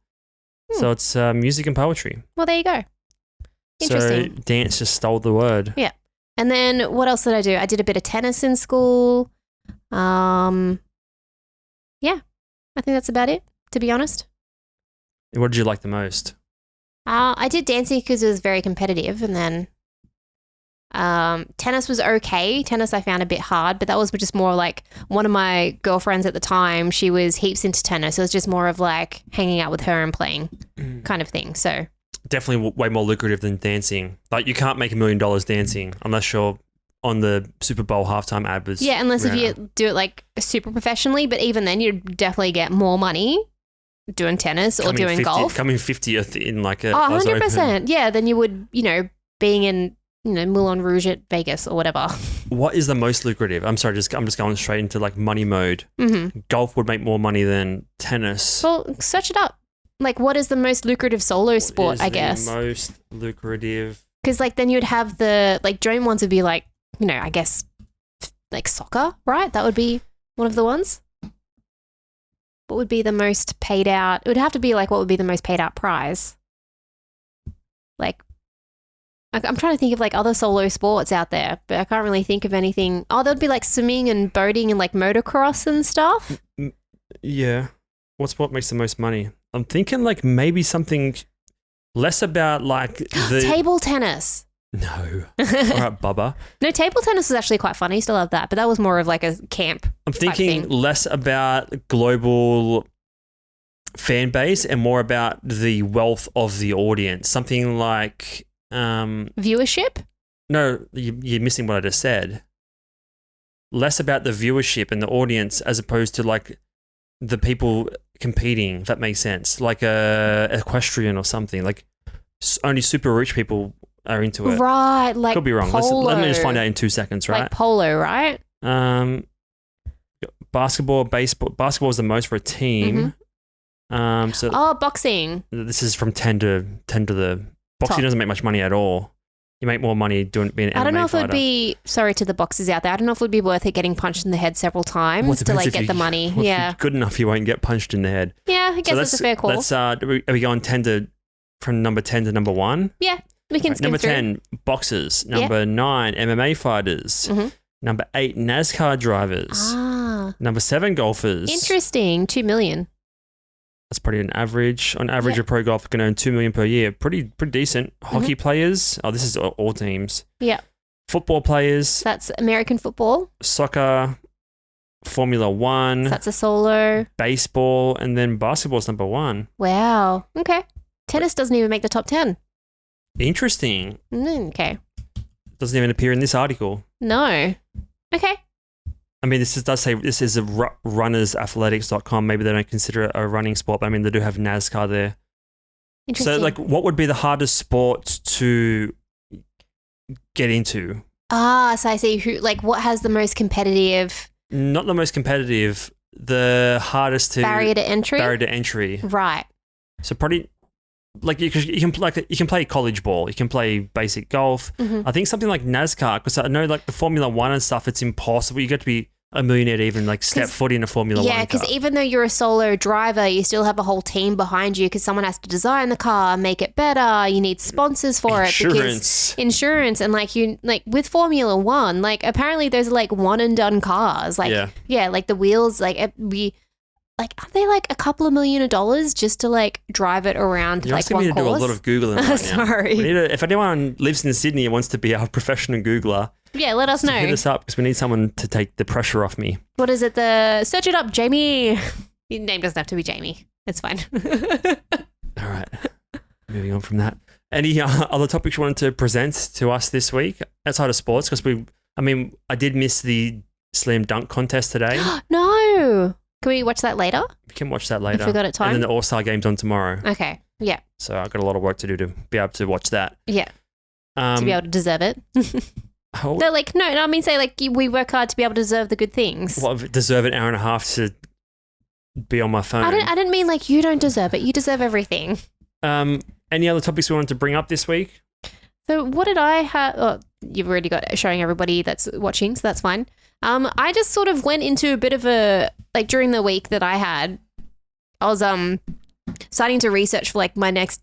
So it's music and poetry. Well, there you go. Interesting. So dance just stole the word. Yeah. And then what else did I do? I did a bit of tennis in school. Yeah. I think that's about it, to be honest. What did you like the most? I did dancing because it was very competitive, and then tennis was okay. Tennis I found a bit hard, but that was just more like one of my girlfriends at the time, she was heaps into tennis. It was just more of like hanging out with her and playing kind of thing. So definitely way more lucrative than dancing. Like you can't make $1 million dancing unless you're on the Super Bowl halftime ad with unless Rihanna. If you do it like super professionally, but even then you'd definitely get more money doing tennis or doing golf. Coming 50th in like a 100%. Yeah, than you would, being in Moulin Rouge at Vegas or whatever. What is the most lucrative? I'm sorry, I'm just going straight into like money mode. Mm-hmm. Golf would make more money than tennis. Well, search it up. Like, what is the most lucrative solo sport, I guess? The most lucrative. Because like then you'd have the like dream ones would be like, I guess like soccer, right? That would be one of the ones. What would be the most paid out? It would have to be like what would be the most paid out prize? Like, I'm trying to think of like other solo sports out there, but I can't really think of anything. Oh, there'd be like swimming and boating and like motocross and stuff. Yeah. What sport makes the most money? I'm thinking like maybe something less about like the... Table tennis. No. All right, Bubba. No, table tennis was actually quite fun. I used to love that, but that was more of like a camp. I'm thinking less about global fan base and more about the wealth of the audience. Something like... viewership? No, you're missing what I just said. Less about the viewership and the audience as opposed to like the people competing, if that makes sense. Like a equestrian or something. Like only super rich people are into it. Right, like could be wrong. Let me just find out in 2 seconds, right? Like polo, right? Basketball, baseball. Basketball is the most for a team. Boxing. This is from 10 to the boxing Top. doesn't make much money at all. You make more money being an MMA I don't know if fighter. it would be, sorry to the boxers out there, I don't know if it would be worth it getting punched in the head several times to like get the money. If you're good enough, you won't get punched in the head. Yeah, I guess that's a fair call. Are we going from number 10 to number 1? Yeah, we can skim Number through. 10, boxers. Number 9, MMA fighters. Mhm. Number 8, NASCAR drivers. Number 7, golfers. Interesting. 2 million. That's pretty an average. On average, a pro golfer can earn $2 million per year. Pretty decent. Hockey players. Oh, this is all teams. Yeah. Football players. That's American football. Soccer. Formula 1. That's a solo. Baseball, and then basketball's number 1. Wow. Okay. Tennis doesn't even make the top 10. Interesting. Okay. Doesn't even appear in this article. No. Okay. I mean, does say this is a runnersathletics.com. Maybe they don't consider it a running sport, but I mean, they do have NASCAR there. Interesting. So, like, what would be the hardest sport to get into? So I see. What has the most competitive? Not the most competitive, the hardest to barrier to entry. Right. So probably like you can play college ball, you can play basic golf. Mm-hmm. I think something like NASCAR, because I know like the Formula 1 and stuff, it's impossible. You get to be a millionaire to even like step foot in a Formula 1 car. Yeah, because even though you're a solo driver, you still have a whole team behind you because someone has to design the car, make it better. You need sponsors for it because insurance and with Formula 1, apparently those are like one and done cars. Like the wheels aren't they like a couple of $1 million just to like drive it around You're like one me to course? do a lot of Googling right now. Sorry. If anyone lives in Sydney and wants to be a professional Googler, yeah, let us know. Hit us up because we need someone to take the pressure off me. What is it? Search it up, Jamie. Your name doesn't have to be Jamie. It's fine. All right. Moving on from that. Any other topics you wanted to present to us this week outside of sports? Because I did miss the slam dunk contest today. No. Can we watch that later? We can watch that later. If we got it time. And then the All-Star Game's on tomorrow. Okay. Yeah. So I've got a lot of work to do to be able to watch that. Yeah. To be able to deserve it. They're like, no, I mean, say like we work hard to be able to deserve the good things. What, deserve an hour and a half to be on my phone? I didn't mean like you don't deserve it. You deserve everything. Any other topics we wanted to bring up this week? So what did I have? Oh, you've already got showing everybody that's watching, so that's fine. I just sort of went into a bit of a, like during the week that I was starting to research for like my next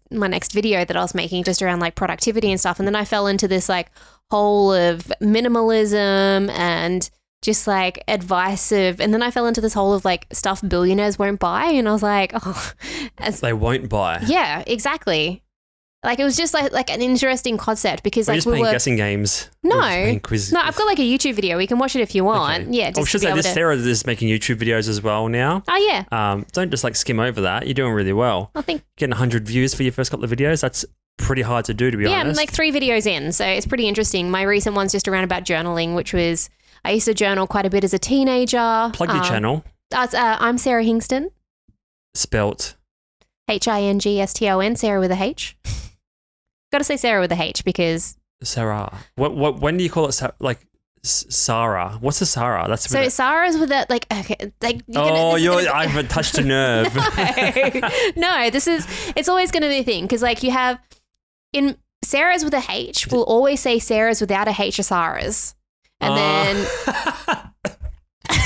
video that I was making just around like productivity and stuff. And then I fell into this like hole of minimalism and just like and then I fell into this hole of like stuff billionaires won't buy. And I was like, they won't buy. Yeah, exactly. Like it was just like an interesting concept because we're like just playing guessing games. No, I've got like a YouTube video. We can watch it if you want. Okay. Yeah, just should say this Sarah is making YouTube videos as well now. Oh yeah. Don't just like skim over that. You're doing really well. I think getting 100 views for your first couple of videos. That's pretty hard to do, to be honest. Yeah, I'm like 3 videos in, so it's pretty interesting. My recent one's just around about journaling, which was I used to journal quite a bit as a teenager. Plug your channel. I'm Sarah Hingston. Spelt Hingston. Sarah with a H. Got to say Sarah with a H because Sarah. What? When do you call it? Like Sarah. What's a Sarah? That's so Sarah's with that like okay like. I've touched a nerve. No, it's always going to be a thing because like you have in Sarah's with a H. We'll always say Sarah's without a H or Sarah's, and then.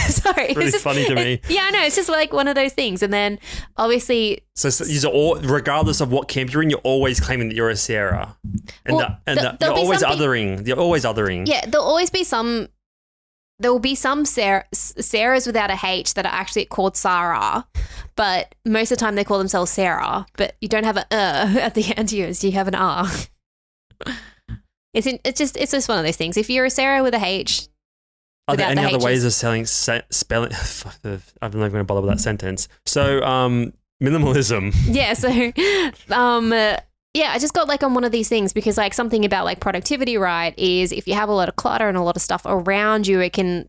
Sorry, it's really funny to me. Yeah, I know. It's just like one of those things. And then obviously... So regardless of what camp you're in, you're always claiming that you're a Sarah. And, you're always othering. You're always othering. Yeah, there'll always be some... There will be some Sarahs without a H that are actually called Sarah. But most of the time they call themselves Sarah. But you don't have an at the end of yours. You have an R. It's just one of those things. If you're a Sarah with a H... Are there any other ways of spelling? I'm not going to bother with that sentence. So, minimalism. Yeah. So, I just got like on one of these things because like something about like productivity, right, is if you have a lot of clutter and a lot of stuff around you, it can,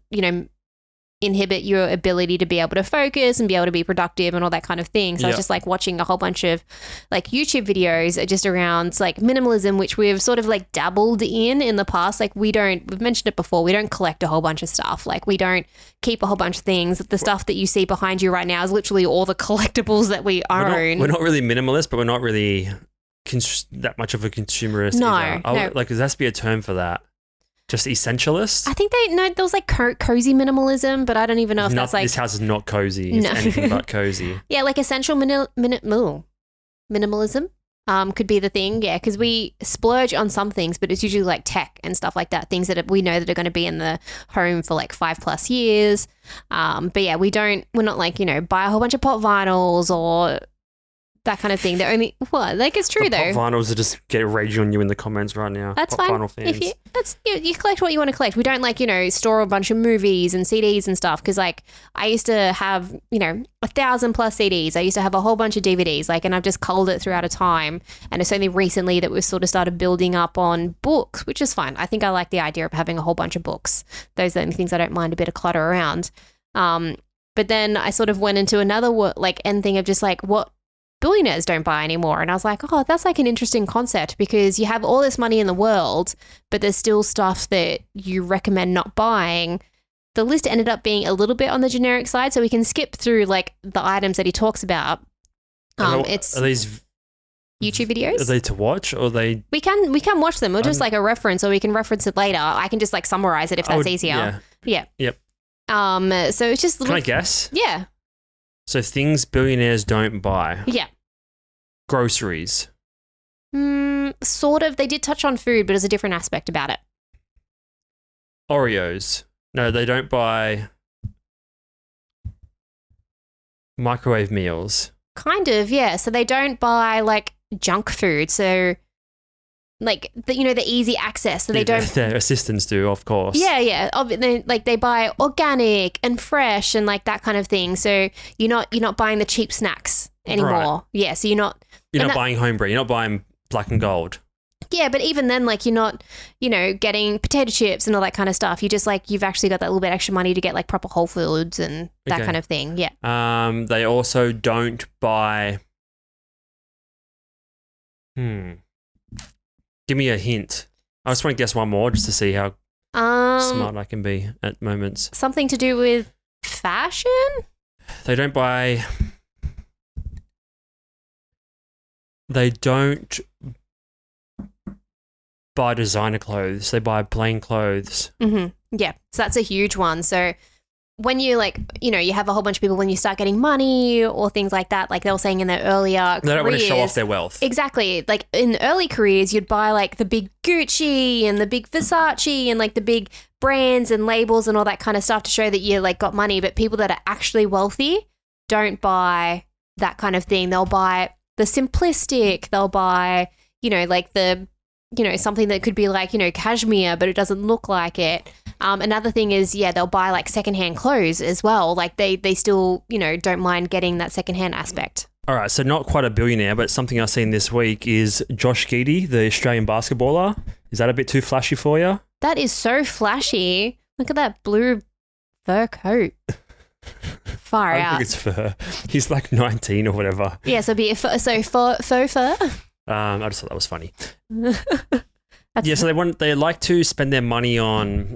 inhibit your ability to be able to focus and be able to be productive and all that kind of thing. So I was just like watching a whole bunch of like YouTube videos just around like minimalism, which we've sort of like dabbled in the past. Like we've mentioned it before, we don't collect a whole bunch of stuff. Like we don't keep a whole bunch of things. The stuff that you see behind you right now is literally all the collectibles that we own. We're not really minimalist, but we're not really that much of a consumerist either. No. Like there has to be a term for that. Just essentialist? I think there was like cozy minimalism, but I don't even know if that's like... This house is not cozy. It's anything but cozy. Yeah, like essential minimalism could be the thing. Yeah, because we splurge on some things, but it's usually like tech and stuff like that, things that we know that are going to be in the home for like 5+ years. But yeah, we're not like, buy a whole bunch of pop vinyls or that kind of thing. They're only like it's true though. Pop vinyls are just get raging on you in the comments right now. That's pop fine. Vinyl fans. You collect what you want to collect. We don't like store a bunch of movies and CDs and stuff because like I used to have 1,000+ CDs. I used to have a whole bunch of DVDs and I've just culled it throughout a time. And it's only recently that we've sort of started building up on books, which is fine. I think I like the idea of having a whole bunch of books. Those are the only things I don't mind a bit of clutter around. But then I sort of went into another end thing of just like what billionaires don't buy anymore. And I was like, oh, that's like an interesting concept because you have all this money in the world, but there's still stuff that you recommend not buying. The list ended up being a little bit on the generic side, so we can skip through like the items that he talks about. Are these YouTube videos? Are they to watch or they? We can watch them or just like a reference, or we can reference it later. I can just like summarize it if that's easier. Yeah. Yep. So it's just. Can I guess? Yeah. So things billionaires don't buy. Yeah. Groceries. Sort of. They did touch on food, but there's a different aspect about it. Oreos. No, they don't buy microwave meals. Kind of, yeah. So they don't buy like junk food. So like the easy access. So they don't. Their assistants do, of course. Yeah. They buy organic and fresh and like that kind of thing. So you're not buying the cheap snacks anymore. Right. Yeah. So you're not buying homebrew. You're not buying black and gold. Yeah, but even then, like you're not, getting potato chips and all that kind of stuff. You just like you've actually got that little bit extra money to get like proper Whole Foods and that kind of thing. Yeah. They also don't buy. Give me a hint. I just want to guess one more just to see how smart I can be at moments. Something to do with fashion? They don't buy designer clothes. They buy plain clothes. Mm-hmm. Yeah. So that's a huge one. So when you you have a whole bunch of people when you start getting money or things like that, like they were saying in their earlier careers. They don't want to show off their wealth. Exactly. Like in early careers, you'd buy like the big Gucci and the big Versace and like the big brands and labels and all that kind of stuff to show that you like got money. But people that are actually wealthy don't buy that kind of thing. They'll buy the simplistic. They'll buy, like the, something that could be like, cashmere, but it doesn't look like it. Another thing is, they'll buy like secondhand clothes as well. Like they still, don't mind getting that secondhand aspect. All right. So not quite a billionaire, but something I've seen this week is Josh Giddey, the Australian basketballer. Is that a bit too flashy for you? That is so flashy. Look at that blue fur coat. Far out. I think it's fur. He's like 19 or whatever. Yeah. So faux fur. I just thought that was funny. So they like to spend their money on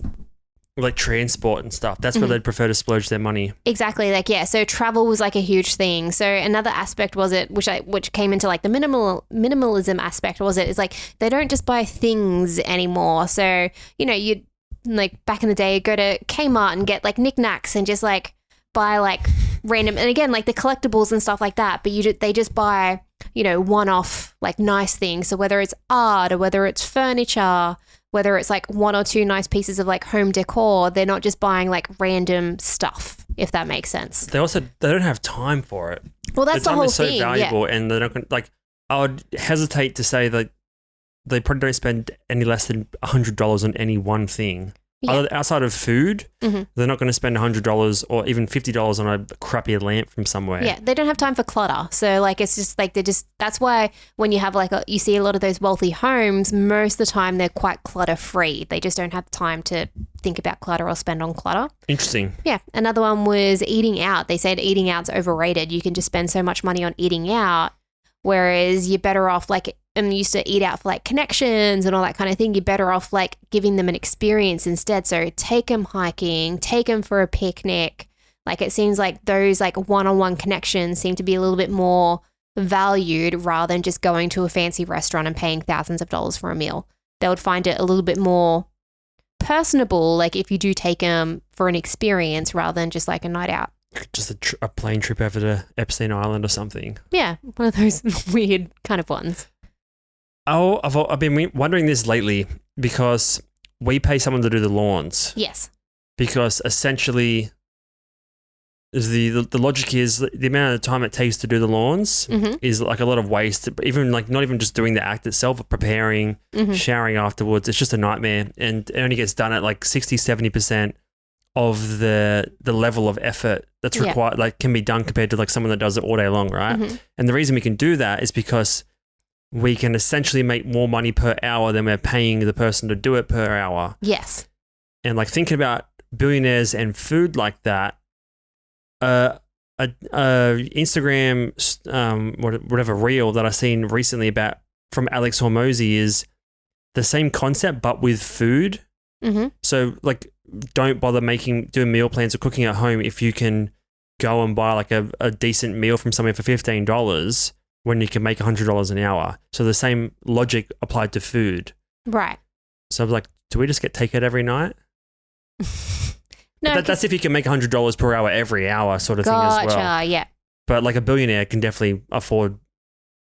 like transport and stuff. That's where they'd prefer to splurge their money. Exactly. So travel was like a huge thing. So another aspect was it, which came into like the minimalism aspect is like they don't just buy things anymore. So, you'd like back in the day, go to Kmart and get like knickknacks and just like buy like random, and again, like the collectibles and stuff like that. But they just buy, one-off like nice things. So whether it's art or whether it's furniture, whether it's like one or two nice pieces of like home decor, they're not just buying like random stuff, if that makes sense. They don't have time for it. Well, that's the whole thing. The time is so valuable, and they're not like. I would hesitate to say that they probably don't spend any less than $100 on any one thing. Yeah. Outside of food, they're not going to spend $100 or even $50 on a crappy lamp from somewhere. Yeah, they don't have time for clutter. So like it's just like that's why when you have you see a lot of those wealthy homes, most of the time they're quite clutter free. They just don't have time to think about clutter or spend on clutter. Interesting. Yeah. Another one was eating out. They said eating out's overrated. You can just spend so much money on eating out, whereas you're better off like, I'm used to eat out for like connections and all that kind of thing. You're better off like giving them an experience instead. So take them hiking, take them for a picnic. Like it seems like those like one-on-one connections seem to be a little bit more valued rather than just going to a fancy restaurant and paying thousands of dollars for a meal. They would find it a little bit more personable, like if you do take them for an experience rather than just like a night out. Just a plane trip over to Epstein Island or something. Yeah, one of those weird kind of ones. Oh, I've been wondering this lately because we pay someone to do the lawns. Yes. Because essentially, the logic is the amount of time it takes to do the lawns is like a lot of waste. Even like not even just doing the act itself, but preparing, showering afterwards. It's just a nightmare, and it only gets done at like 60-70% of the level of effort that's required. Like can be done compared to like someone that does it all day long, right? And the reason we can do that is because we can essentially make more money per hour than we're paying the person to do it per hour. Yes. And like thinking about billionaires and food like that, Instagram, whatever reel that I've seen recently about from Alex Hormozy is the same concept, but with food. So like, don't bother doing meal plans or cooking at home if you can go and buy like a decent meal from somewhere for $15 when you can make $100 an hour. So the same logic applied to food. Right. So I was like, do we just get takeout every night? No, that's if you can make $100 per hour every hour sort of thing as well. Gotcha, yeah. But like a billionaire can definitely afford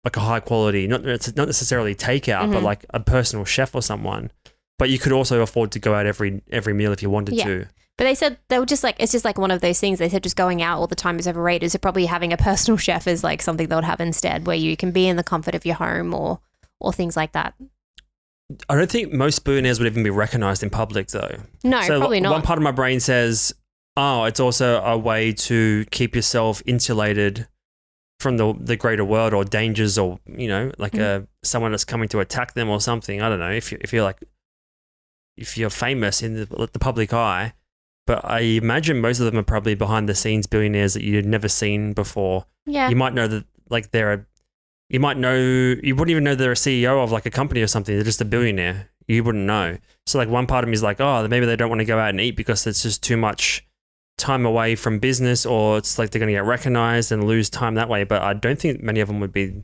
like a high quality, not necessarily takeout, but like a personal chef or someone. But you could also afford to go out every meal if you wanted to. But they said they were just like, it's just like one of those things. They said just going out all the time is overrated. So probably having a personal chef is like something they would have instead, where you can be in the comfort of your home or things like that. I don't think most billionaires would even be recognized in public though. No, so probably not. One part of my brain says, oh, it's also a way to keep yourself insulated from the greater world or dangers or, you know, like someone that's coming to attack them or something. I don't know. If you're famous in the public eye. But I imagine most of them are probably behind the scenes billionaires that you'd never seen before. Yeah. You might know that like you wouldn't even know they're a CEO of like a company or something. They're just a billionaire. You wouldn't know. So like one part of me is like, oh, maybe they don't want to go out and eat because it's just too much time away from business, or it's like they're going to get recognized and lose time that way. But I don't think many of them would be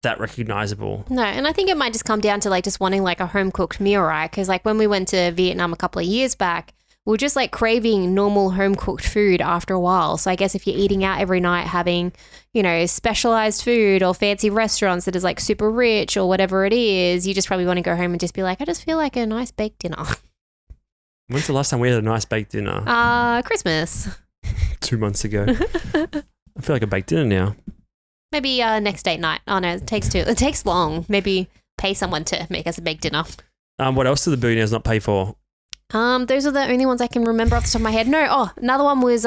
that recognizable. No, and I think it might just come down to like just wanting like a home cooked meal, right? Because like when we went to Vietnam a couple of years back, we were just like craving normal home cooked food after a while. So I guess if you're eating out every night, having, you know, specialized food or fancy restaurants that is like super rich or whatever it is, you just probably want to go home and just be like, I just feel like a nice baked dinner. When's the last time we had a nice baked dinner? Christmas. 2 months ago. I feel like a baked dinner now. Maybe next date night. Oh no, it takes long. Maybe pay someone to make us a baked dinner. What else do the billionaires not pay for? Those are the only ones I can remember off the top of my head. No, another one was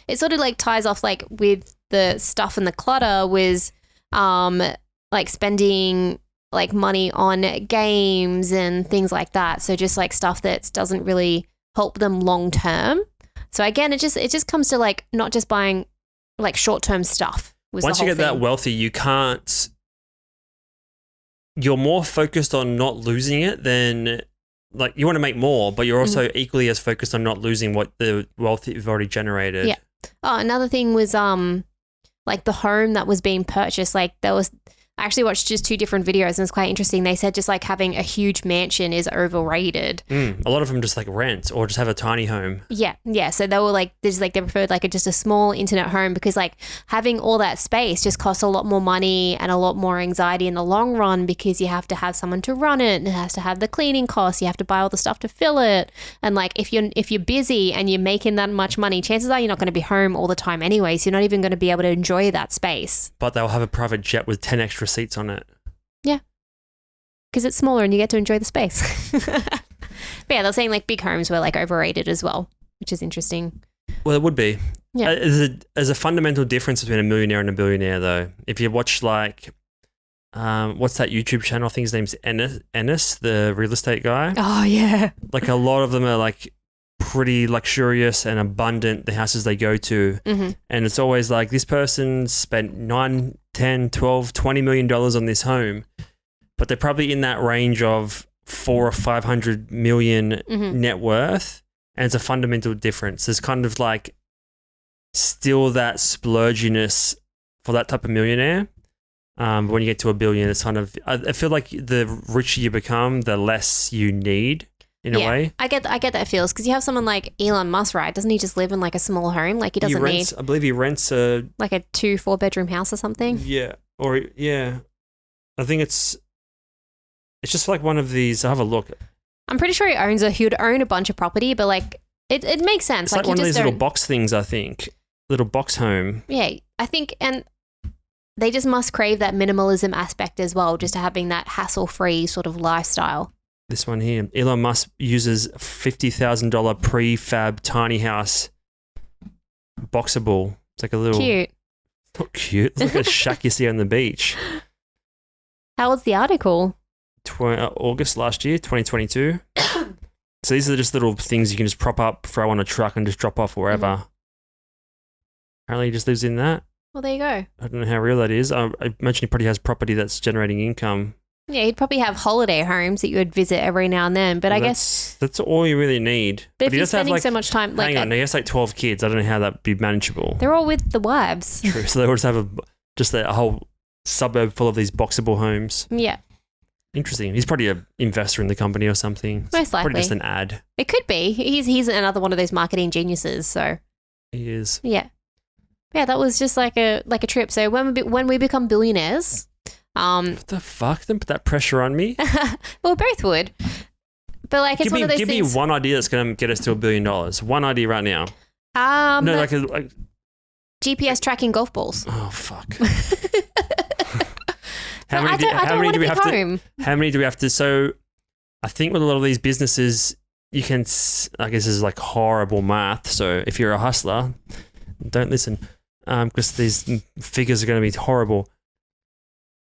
it sort of like ties off like with the stuff and the clutter was like spending like money on games and things like that. So just like stuff that doesn't really help them long term. So again, it just comes to like not just buying like short term stuff. Once you get that wealthy, you're more focused on not losing it than. Like you want to make more, but you're also equally as focused on not losing what the wealth you've already generated. Yeah. Oh, another thing was like the home that was being purchased. Like I actually watched just 2 different videos and it's quite interesting. They said just like having a huge mansion is overrated. A lot of them just like rent or just have a tiny home. Yeah. Yeah. So they were like, they preferred like just a small internet home because like having all that space just costs a lot more money and a lot more anxiety in the long run because you have to have someone to run it and it has to have the cleaning costs. You have to buy all the stuff to fill it. And like if you're busy and you're making that much money, chances are you're not going to be home all the time anyway. So you're not even going to be able to enjoy that space. But they'll have a private jet with 10 extra seats on it. Yeah. Because it's smaller and you get to enjoy the space. But yeah, they're saying like big homes were like overrated as well, which is interesting. Well, it would be. Yeah. There's a fundamental difference between a millionaire and a billionaire though. If you watch like what's that YouTube channel? I think his name's Ennis, the real estate guy. Oh, yeah. Like a lot of them are like pretty luxurious and abundant, the houses they go to. Mm-hmm. And it's always like this person spent 9, 10, 12, $20 million on this home, but they're probably in that range of 400 or 500 million net worth. And it's a fundamental difference. There's kind of like still that splurginess for that type of millionaire. But when you get to $1 billion, it's kind of, I feel like the richer you become, the less you need in a way. I get that feels because you have someone like Elon Musk, right? Doesn't he just live in like a small home? Like he doesn't need. I believe he rents a like a 2-4 bedroom house or something. Yeah, I think it's just like one of these. I'll have a look. I'm pretty sure he would own a bunch of property, but like it makes sense. It's like one of these little box things. I think little box home. Yeah, I think and. They just must crave that minimalism aspect as well, just having that hassle-free sort of lifestyle. This one here. Elon Musk uses $50,000 prefab tiny house boxable. It's like a little... Cute. It's not cute. It's like a shack you see on the beach. How was the article? August last year, 2022. So these are just little things you can just prop up, throw on a truck and just drop off wherever. Apparently he just lives in that. Well, there you go. I don't know how real that is. I imagine he probably has property that's generating income. Yeah, he'd probably have holiday homes that you would visit every now and then. But I guess that's all you really need. But if you're spending so much time, hang on, he has like 12 kids. I don't know how that'd be manageable. They're all with the wives. True. So they all just have a whole suburb full of these boxable homes. Yeah. Interesting. He's probably an investor in the company or something. Most likely. Probably just an ad. It could be. He's another one of those marketing geniuses. So he is. Yeah. Yeah, that was just like a trip. So when we become billionaires, what the fuck? Don't put that pressure on me. Well, both would. But like, it's one of those things. Give me one idea that's going to get us to $1 billion. One idea right now. No, like GPS tracking golf balls. Oh fuck. How many do we have to? How many do we have to? So, I think with a lot of these businesses, you can. I guess this is like horrible math. So if you're a hustler, don't listen. Because these figures are going to be horrible.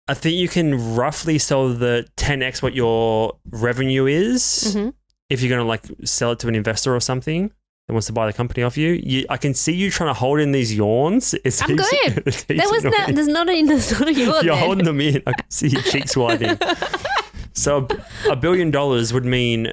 I think you can roughly sell the 10x what your revenue is if you're going to like sell it to an investor or something that wants to buy the company off you. I can see you trying to hold in these yawns. I'm good. There's not a yawn. You're holding them in. I can see your cheeks widening. So $1 billion would mean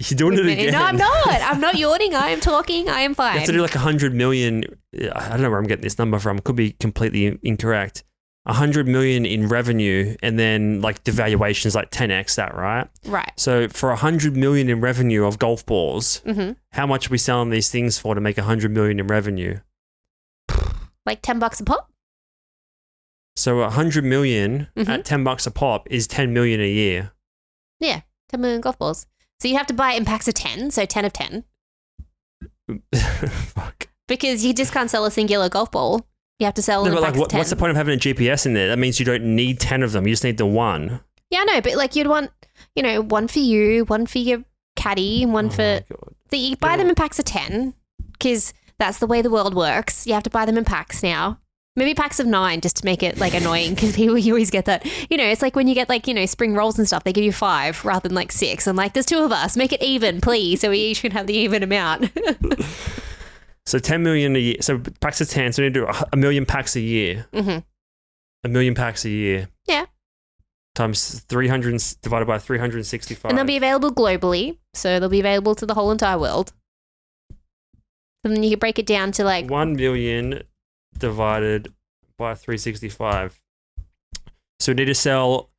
you're doing it again. No, I'm not. I'm not yawning. I am talking. I am fine. You have to do like 100 million. I don't know where I'm getting this number from. Could be completely incorrect. 100 million in revenue, and then like the valuation is like 10x that, right? Right. So for 100 million in revenue of golf balls, how much are we selling these things for to make 100 million in revenue? Like $10 a pop? So 100 million at $10 a pop is 10 million a year. Yeah, 10 million golf balls. So you have to buy it in packs of 10, so 10 of 10. Fuck. Because you just can't sell a singular golf ball. You have to sell in packs of 10. What's the point of having a GPS in there? That means you don't need 10 of them. You just need the one. Yeah, I know, but like you'd want, one for you, one for your caddy, one for... So you buy them in packs of 10 because that's the way the world works. You have to buy them in packs now. Maybe packs of 9 just to make it like annoying because you always get that. It's like when you get like, spring rolls and stuff, they give you 5 rather than like 6. I'm like, there's 2 of us. Make it even, please. So we each can have the even amount. So 10 million a year. So packs of 10. So we need to do 1 million packs a year. 1 million packs a year. Yeah. Times 300 divided by 365. And they'll be available globally. So they'll be available to the whole entire world. And then you can break it down to like 1 million divided by 365. So we need to sell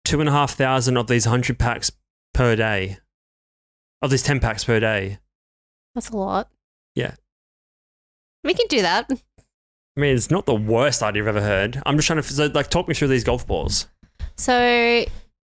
2,500 of these 100 packs per day. Of these 10 packs per day. That's a lot. Yeah. We can do that. I mean, it's not the worst idea I've ever heard. I'm just trying to talk me through these golf balls. So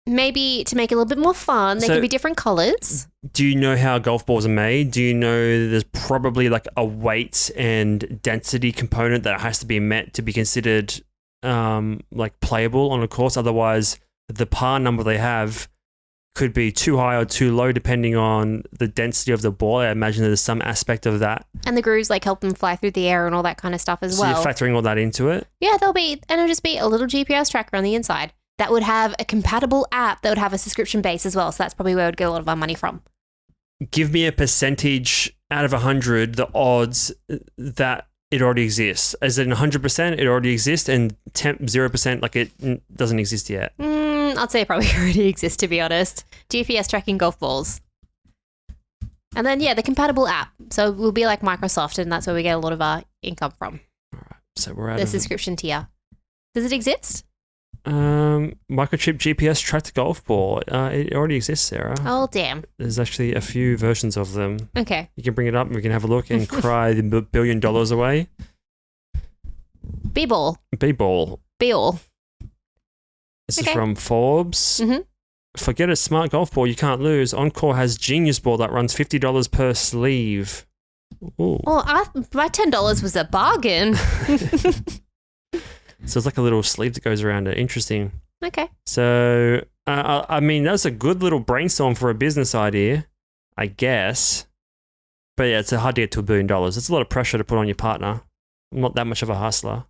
maybe to make it a little bit more fun, they can be different colors. Do you know how golf balls are made? Do you know there's probably like a weight and density component that has to be met to be considered like playable on a course? Otherwise, the par number they have could be too high or too low depending on the density of the ball. I imagine there's some aspect of that. And the grooves like help them fly through the air and all that kind of stuff as well. So you're factoring all that into it? Yeah, it'll just be a little GPS tracker on the inside that would have a compatible app that would have a subscription base as well. So that's probably where we'd get a lot of our money from. Give me a percentage out of 100, the odds that it already exists. Is it 100% it already exists and 0% like it doesn't exist yet? I'd say it probably already exists, to be honest. GPS tracking golf balls. And then, the compatible app. So we'll be like Microsoft, and that's where we get a lot of our income from. All right. So we're at the subscription tier. Does it exist? Microchip GPS tracked golf ball. It already exists, Sarah. Oh, damn. There's actually a few versions of them. Okay. You can bring it up and we can have a look and cry the $1 billion away. B-ball. B-ball. B-all. This is from Forbes. Mm-hmm. Forget a smart golf ball you can't lose. Encore has Genius Ball that runs $50 per sleeve. Ooh. Well, my $10 was a bargain. So it's like a little sleeve that goes around it. Interesting. Okay. So, I mean, that's a good little brainstorm for a business idea, I guess. But yeah, it's hard to get to $1 billion. It's a lot of pressure to put on your partner. I'm not that much of a hustler.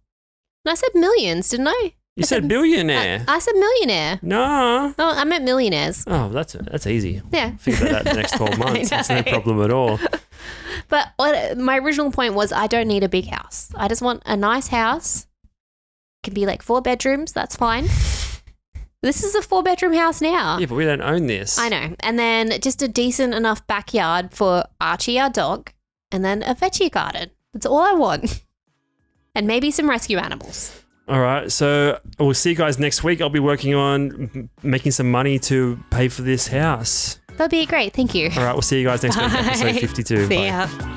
And I said millions, didn't I? You said billionaire. I said millionaire. No. Oh, I meant millionaires. Oh, that's easy. Yeah. Think about that in the next 12 months. It's no problem at all. But my original point was I don't need a big house. I just want a nice house. It can be like 4 bedrooms. That's fine. This is a 4-bedroom house now. Yeah, but we don't own this. I know. And then just a decent enough backyard for Archie, our dog, and then a veggie garden. That's all I want. And maybe some rescue animals. All right, so we'll see you guys next week. I'll be working on making some money to pay for this house. That'd be great. Thank you. All right, we'll see you guys next week, episode 52. See Bye. ya.